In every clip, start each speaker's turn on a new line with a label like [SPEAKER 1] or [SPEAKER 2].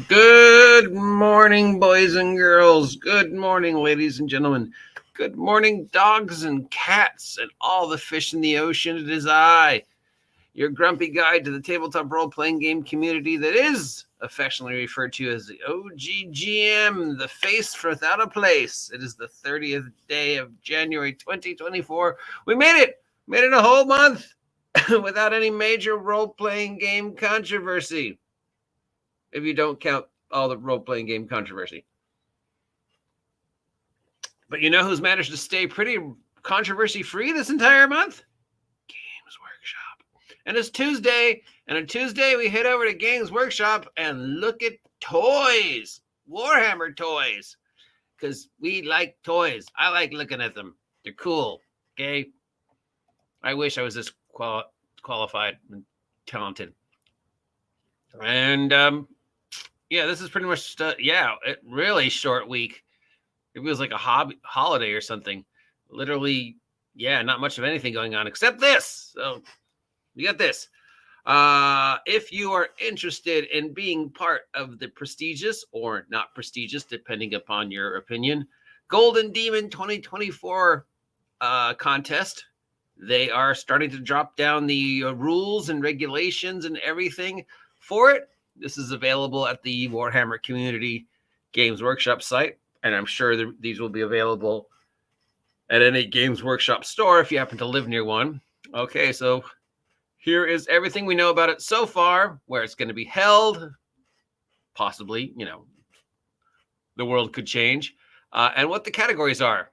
[SPEAKER 1] Good morning, boys and girls. Good morning, ladies and gentlemen. Good morning, dogs and cats and all the fish in the ocean. It is I, your grumpy guide to the tabletop role-playing game community that is affectionately referred to as the OGGM, the face without a place. It is the 30th day of January 2024. We made it! Made it a whole month without any major role-playing game controversy. If you don't count all the role-playing game controversy. But you know who's managed to stay pretty controversy-free this entire month? Games Workshop. And it's Tuesday, and on Tuesday we head over to Games Workshop and look at toys. Warhammer toys. Because we like toys. I like looking at them. They're cool, okay? I wish I was this qualified and talented. And, yeah, this is pretty much, really short week. It was like a holiday or something. Literally, not much of anything going on except this. So you got this. If you are interested in being part of the prestigious or not prestigious, depending upon your opinion, Golden Demon 2024 contest, they are starting to drop down the rules and regulations and everything for it. This is available at the Warhammer Community Games Workshop site, and I'm sure these will be available at any Games Workshop store if you happen to live near one. Okay, so here is everything we know about it so far, where it's going to be held, possibly, the world could change, and what the categories are,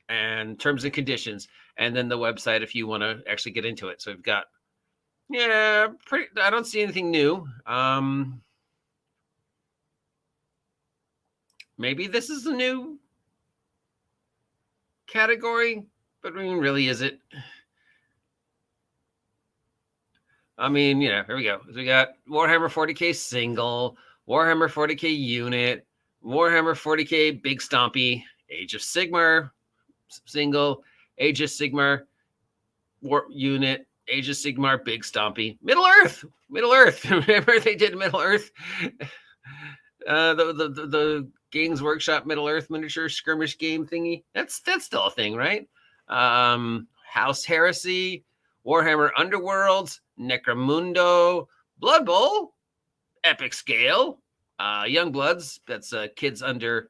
[SPEAKER 1] and terms and conditions, and then the website if you want to actually get into it. So we've got I don't see anything new. Maybe this is a new category, but really, is it? I mean, here we go. So we got Warhammer 40k single, Warhammer 40k unit, Warhammer 40k big stompy, Age of Sigmar single, Age of Sigmar war unit, Age of Sigmar big stompy, Middle Earth. Remember they did Middle Earth? The Games Workshop Middle Earth miniature skirmish game thingy. That's still a thing, right? House Heresy, Warhammer Underworlds, Necromundo, Blood Bowl, Epic Scale, Young Bloods. That's kids under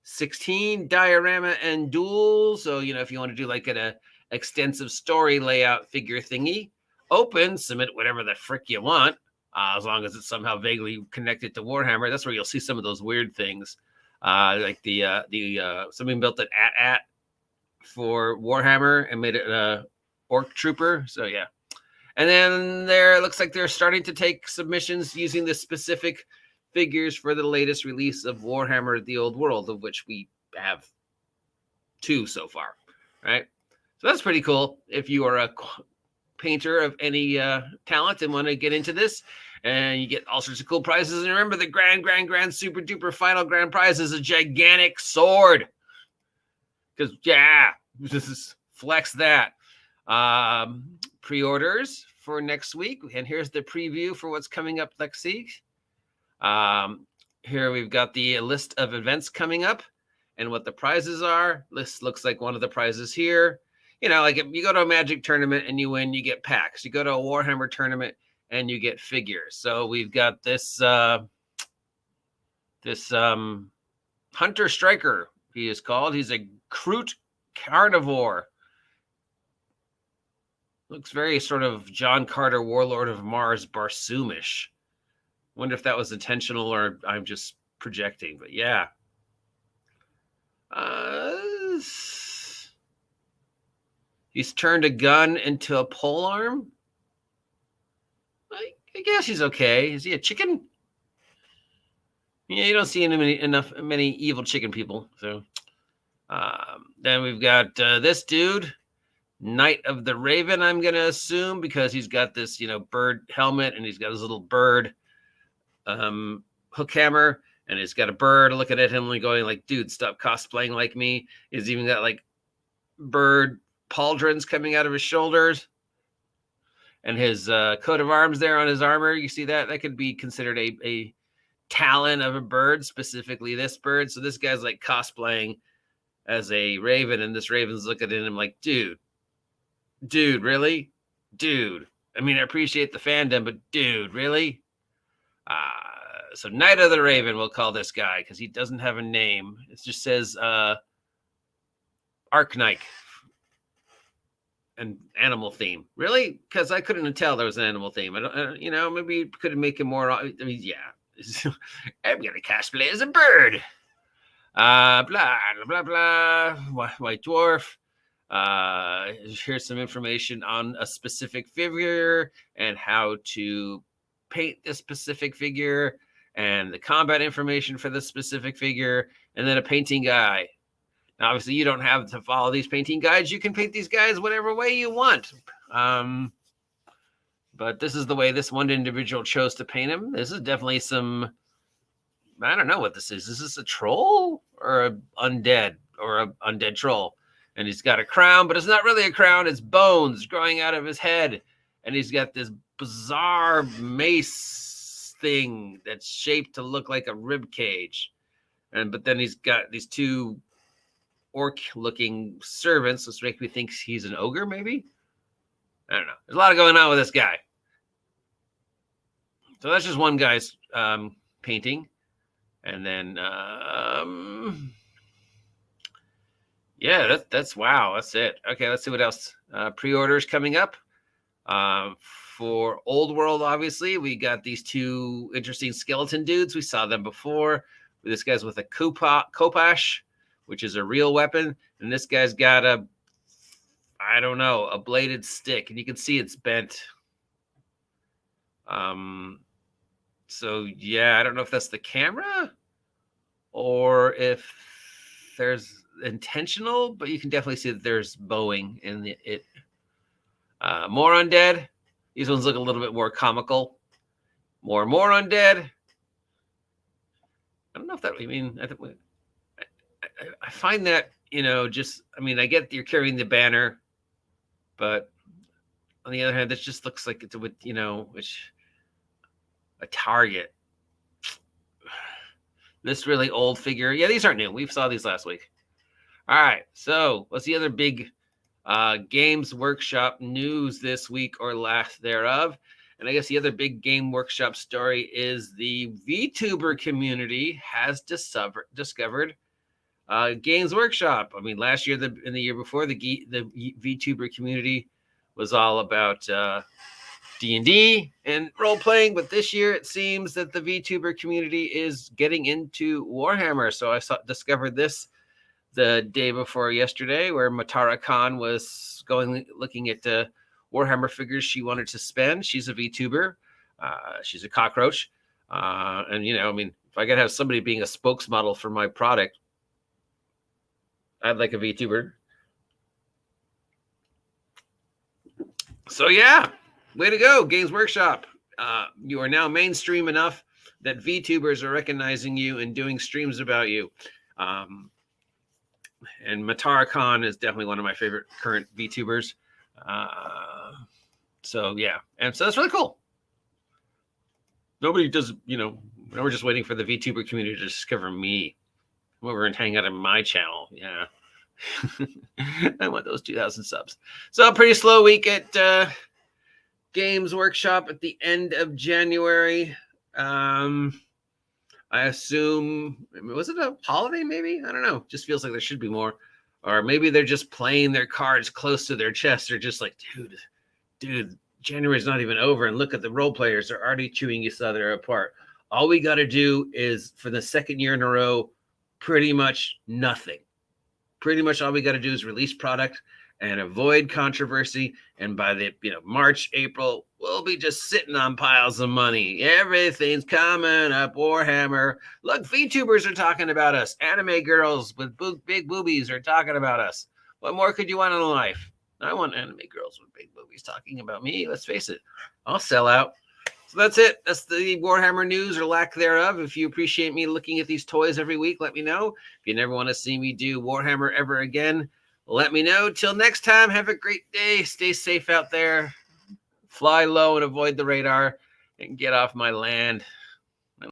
[SPEAKER 1] 16, Diorama and Duel. So if you want to do like an extensive story layout figure thingy, open, submit whatever the frick you want, as long as it's somehow vaguely connected to Warhammer. That's where you'll see some of those weird things, like the somebody built an AT-AT for Warhammer and made it an Orc Trooper. So yeah, and then it looks like they're starting to take submissions using the specific figures for the latest release of Warhammer: The Old World, of which we have 2 so far, right? So that's pretty cool. If you are a painter of any talent and want to get into this, and you get all sorts of cool prizes. And remember, the grand super duper final grand prize is a gigantic sword. Because this is flex that. Pre-orders for next week, and here's the preview for what's coming up next week. Here we've got the list of events coming up and what the prizes are. This looks like one of the prizes here. Like if you go to a Magic tournament and you win, you get packs. You go to a Warhammer tournament and you get figures. So we've got this Hunter Striker, he is called. He's a Kroot carnivore. Looks very sort of John Carter, Warlord of Mars, Barsoomish. Wonder if that was intentional or I'm just projecting, but yeah. He's turned a gun into a polearm. I guess he's okay. Is he a chicken? Yeah, you don't see many evil chicken people. So then we've got this dude, Knight of the Raven, I'm going to assume, because he's got this, bird helmet and he's got his little bird hook hammer, and he's got a bird looking at him and going like, dude, stop cosplaying like me. He's even got like bird pauldrons coming out of his shoulders, and his coat of arms there on his armor. You see that? That could be considered a talon of a bird, specifically this bird. So this guy's like cosplaying as a raven, and this raven's looking at him like, dude, really? Dude. I mean, I appreciate the fandom, but dude, really? So Knight of the Raven, we'll call this guy, because he doesn't have a name. It just says Arknight and animal theme. Really? Because I couldn't tell there was an animal theme. I don't, maybe could make it more. I mean, yeah. I'm gonna cosplay as a bird. Blah blah blah. White dwarf. Here's some information on a specific figure and how to paint this specific figure, and the combat information for this specific figure, and then a painting guide. Now, obviously, you don't have to follow these painting guides. You can paint these guys whatever way you want. But this is the way this one individual chose to paint him. This is definitely some, I don't know what this is. Is this a troll or an undead or an undead troll? And he's got a crown, but it's not really a crown. It's bones growing out of his head. And he's got this bizarre mace thing that's shaped to look like a rib cage. But then he's got these two orc-looking servants, which make me think he's an ogre, maybe? I don't know. There's a lot going on with this guy. So that's just one guy's painting. And then, yeah, that's wow. That's it. Okay, let's see what else. Pre-orders coming up. For Old World, obviously, we got these two interesting skeleton dudes. We saw them before. This guy's with a Kopash, which is a real weapon. And this guy's got a bladed stick. And you can see it's bent. So, yeah, I don't know if that's the camera or if there's intentional, but you can definitely see that there's bowing in it. More undead. These ones look a little bit more comical. More undead. I don't know if that, I find that, I get that you're carrying the banner, but on the other hand, this just looks like it's with, a target. This really old figure. Yeah, these aren't new. We saw these last week. All right. So what's the other big Games Workshop news this week or last thereof? And I guess the other big Game Workshop story is the VTuber community has discovered Games Workshop. I mean, last year and the year before, the VTuber community was all about D&D and role-playing, but this year it seems that the VTuber community is getting into Warhammer. So I discovered this the day before yesterday, where Matara Khan was looking at Warhammer figures she wanted to spend. She's a VTuber. She's a cockroach. And, if I could have somebody being a spokesmodel for my product, I'd like a VTuber. So, yeah, way to go, Games Workshop. You are now mainstream enough that VTubers are recognizing you and doing streams about you. And Matara Khan is definitely one of my favorite current VTubers. So, yeah. And so that's really cool. Nobody does, we're just waiting for the VTuber community to discover me. Come over and hang out on my channel. Yeah. I want those 2,000 subs. So, a pretty slow week at Games Workshop at the end of January. I assume, was it a holiday maybe? I don't know. Just feels like there should be more. Or maybe they're just playing their cards close to their chest. They're just like, dude, January's not even over. And look at the role players. They're already chewing each other apart. All we got to do is, for the second year in a row, pretty much nothing. Pretty much all we got to do is release product and avoid controversy. And by the March, April, we'll be just sitting on piles of money. Everything's coming up. Warhammer. Look, VTubers are talking about us. Anime girls with big boobies are talking about us. What more could you want in life? I want anime girls with big boobies talking about me. Let's face it. I'll sell out. So that's it. That's the Warhammer news or lack thereof. If you appreciate me looking at these toys every week, let me know. If you never want to see me do Warhammer ever again, let me know. Till next time, have a great day. Stay safe out there. Fly low and avoid the radar and get off my land.